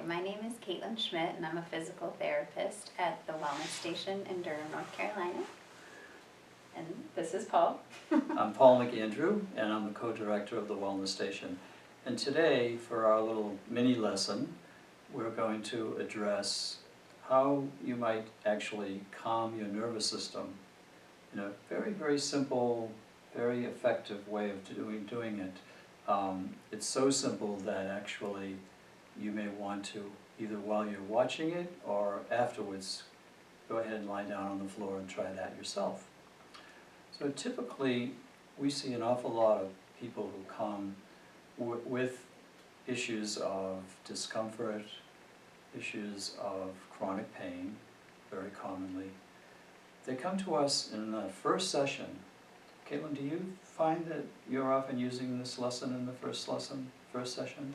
my name is Caitlin Schmidt, and I'm a physical therapist at the Wellness Station in Durham, North Carolina. And this is Paul. I'm Paul McAndrew, and I'm the co-director of the Wellness Station. And today, for our little mini lesson, we're going to address how you might actually calm your nervous system in a very, very simple, very effective way of doing it. It's so simple that actually you may want to, either while you're watching it or afterwards, go ahead and lie down on the floor and try that yourself. So typically, we see an awful lot of people who come with issues of discomfort, issues of chronic pain, very commonly. They come to us in the first session. Caitlin, do you find that you're often using this lesson in the first session?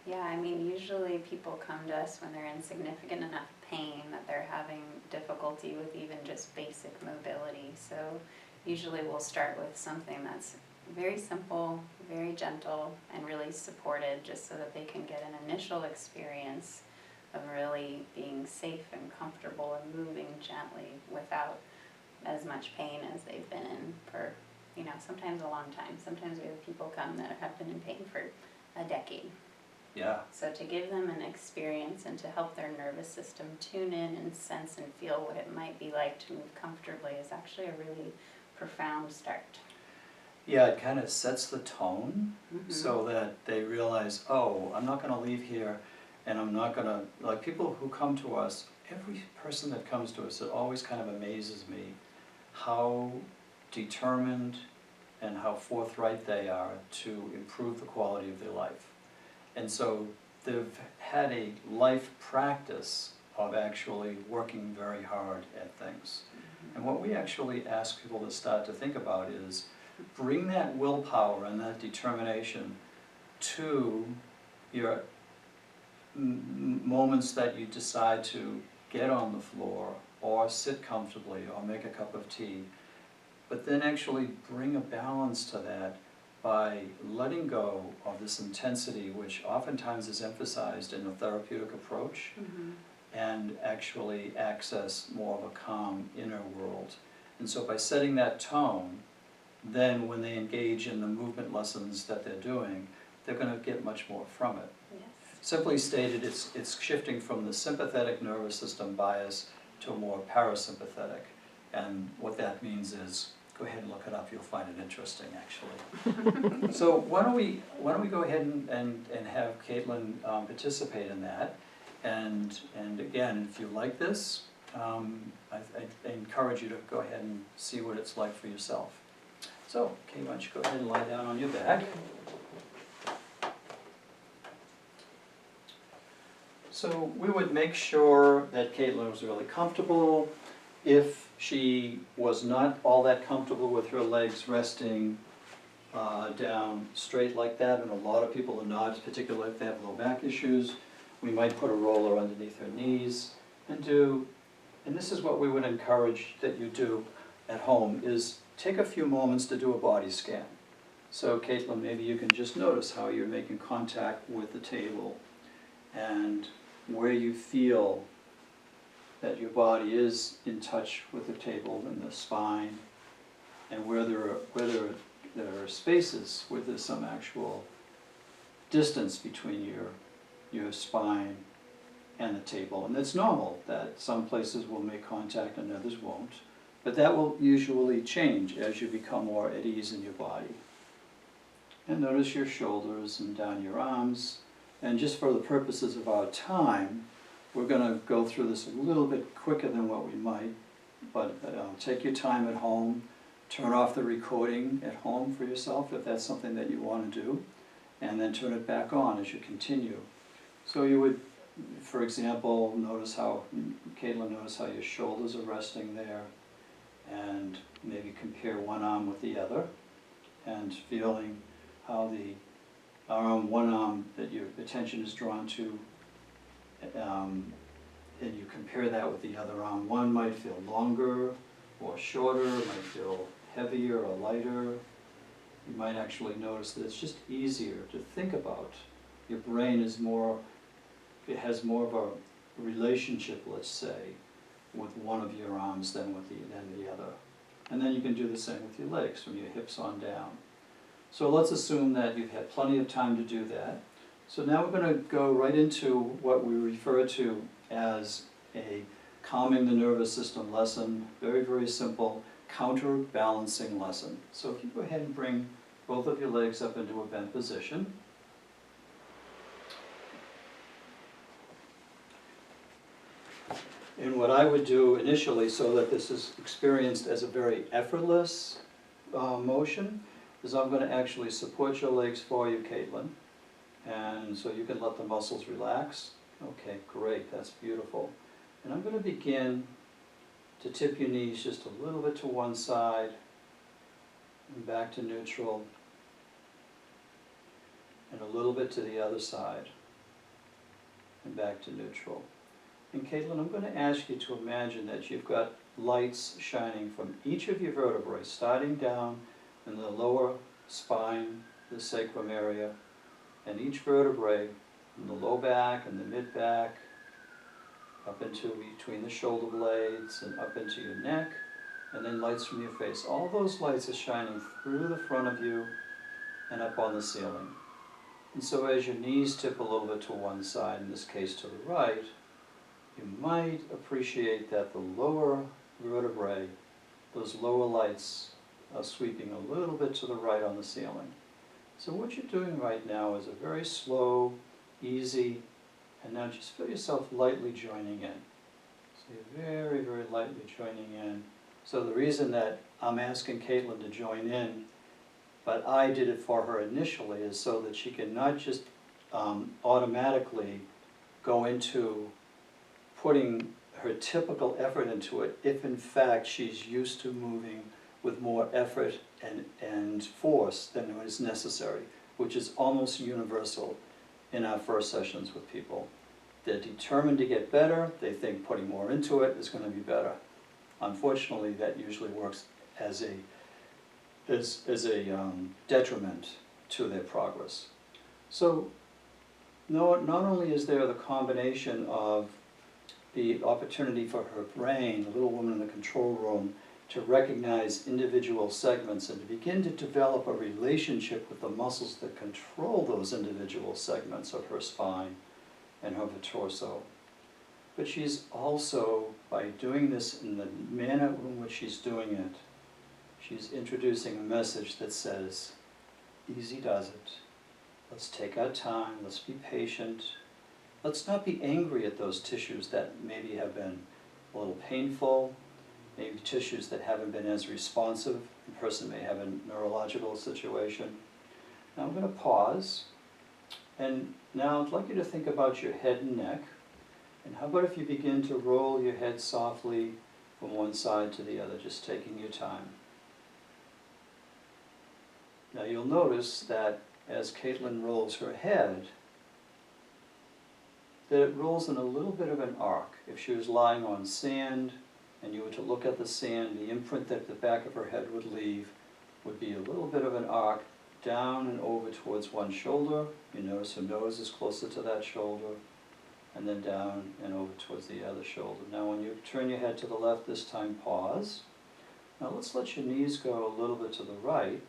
Yeah, I mean, usually people come to us when they're in significant enough pain that they're having difficulty with even just basic mobility. So usually we'll start with something that's very simple, very gentle, and really supported, just so that they can get an initial experience of really being safe and comfortable and moving gently without as much pain as they've been in for, sometimes a long time. Sometimes we have people come that have been in pain for a decade. Yeah. So to give them an experience and to help their nervous system tune in and sense and feel what it might be like to move comfortably is actually a really profound start. Yeah, it kind of sets the tone so that they realize, oh, I'm not going to leave here and I'm not going to, like people who come to us, every person that comes to us, it always kind of amazes me how determined and how forthright they are to improve the quality of their life. And so they've had a life practice of actually working very hard at things. And what we actually ask people to start to think about is bring that willpower and that determination to your moments that you decide to get on the floor or sit comfortably or make a cup of tea, but then actually bring a balance to that by letting go of this intensity, which oftentimes is emphasized in a therapeutic approach, and actually access more of a calm inner world. And so by setting that tone, then when they engage in the movement lessons that they're doing, they're going to get much more from it. Yes. Simply stated, it's shifting from the sympathetic nervous system bias to a more parasympathetic. And what that means is, go ahead and look it up, you'll find it interesting actually. So why don't we go ahead and have Caitlin participate in that. And again, if you like this, I encourage you to go ahead and see what it's like for yourself. So, Kate, why don't you go ahead and lie down on your back. So we would make sure that Caitlin was really comfortable. If she was not all that comfortable with her legs resting down straight like that, and a lot of people are not, particularly if they have low back issues, we might put a roller underneath her knees and this is what we would encourage that you do at home, is take a few moments to do a body scan. So Caitlin, maybe you can just notice how you're making contact with the table and where you feel that your body is in touch with the table and the spine, and where there are spaces where there's some actual distance between your spine and the table. And it's normal that some places will make contact and others won't, but that will usually change as you become more at ease in your body. And notice your shoulders and down your arms. And just for the purposes of our time, we're going to go through this a little bit quicker than what we might, but take your time at home, turn off the recording at home for yourself if that's something that you want to do, and then turn it back on as you continue. So you would, for example, notice how your shoulders are resting there, and maybe compare one arm with the other, and feeling how the one arm that your attention is drawn to, and you compare that with the other arm. One might feel longer or shorter, might feel heavier or lighter. You might actually notice that it's just easier to think about. Your brain is more it has more of a relationship, let's say, with one of your arms than the other. And then you can do the same with your legs, from your hips on down. So let's assume that you've had plenty of time to do that. So now we're going to go right into what we refer to as a calming the nervous system lesson. Very, very simple counterbalancing lesson. So if you go ahead and bring both of your legs up into a bent position. And what I would do initially, so that this is experienced as a very effortless motion, is I'm going to actually support your legs for you, Caitlin. And so you can let the muscles relax. Okay, great, that's beautiful. And I'm going to begin to tip your knees just a little bit to one side and back to neutral, and a little bit to the other side and back to neutral. And Caitlin, I'm going to ask you to imagine that you've got lights shining from each of your vertebrae, starting down in the lower spine, the sacrum area, and each vertebrae from the low back and the mid back, up into between the shoulder blades and up into your neck, and then lights from your face. All those lights are shining through the front of you and up on the ceiling. And so as your knees tip a little bit to one side, in this case to the right, you might appreciate that the lower vertebrae, those lower lights, are sweeping a little bit to the right on the ceiling. So what you're doing right now is a very slow, easy, and now just feel yourself lightly joining in. So you're very, very lightly joining in. So the reason that I'm asking Caitlin to join in, but I did it for her initially, is so that she can not just automatically go into putting her typical effort into it, if in fact she's used to moving with more effort and force than is necessary, which is almost universal in our first sessions with people. They're determined to get better, they think putting more into it is going to be better. Unfortunately, that usually works as a detriment to their progress. So not only is there the combination of the opportunity for her brain, the little woman in the control room, to recognize individual segments and to begin to develop a relationship with the muscles that control those individual segments of her spine and of her torso. But she's also, by doing this in the manner in which she's doing it, she's introducing a message that says, easy does it. Let's take our time, let's be patient. Let's not be angry at those tissues that maybe have been a little painful, maybe tissues that haven't been as responsive. The person may have a neurological situation. Now I'm going to pause, and now I'd like you to think about your head and neck. And how about if you begin to roll your head softly from one side to the other, just taking your time. Now you'll notice that as Caitlin rolls her head, that it rolls in a little bit of an arc. If she was lying on sand and you were to look at the sand, the imprint that the back of her head would leave would be a little bit of an arc down and over towards one shoulder. You notice her nose is closer to that shoulder, and then down and over towards the other shoulder. Now when you turn your head to the left this time, pause. Now let's let your knees go a little bit to the right.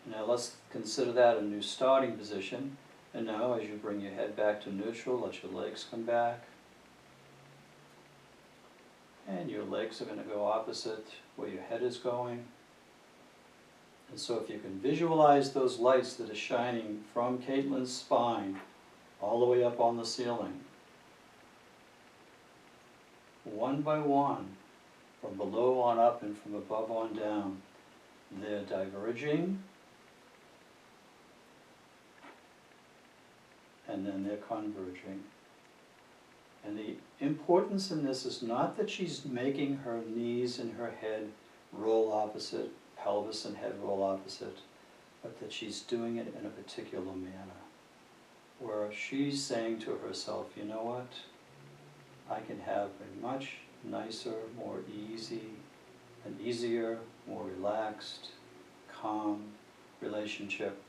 Now let's consider that a new starting position. And now as you bring your head back to neutral, let your legs come back. And your legs are going to go opposite where your head is going. And so if you can visualize those lights that are shining from Caitlin's spine all the way up on the ceiling, one by one, from below on up and from above on down, they're diverging, and then they're converging. And the importance in this is not that she's making her knees and her head roll opposite, pelvis and head roll opposite, but that she's doing it in a particular manner, where she's saying to herself, you know what, I can have a much nicer, more easier, more relaxed, calm relationship.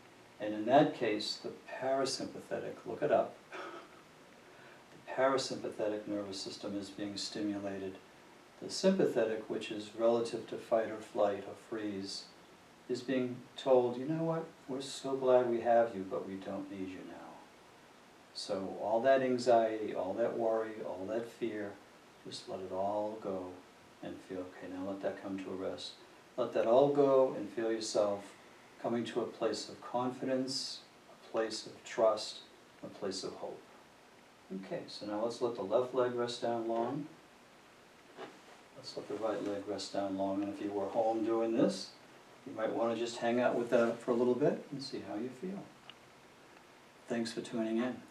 And in that case, the parasympathetic, look it up. The parasympathetic nervous system is being stimulated. The sympathetic, which is relative to fight or flight or freeze, is being told, you know what, we're so glad we have you, but we don't need you now. So all that anxiety, all that worry, all that fear, just let it all go and feel, okay, now let that come to a rest. Let that all go and feel yourself coming to a place of confidence, a place of trust, a place of hope. Okay, so now let's let the left leg rest down long. Let's let the right leg rest down long. And if you were home doing this, you might want to just hang out with that for a little bit and see how you feel. Thanks for tuning in.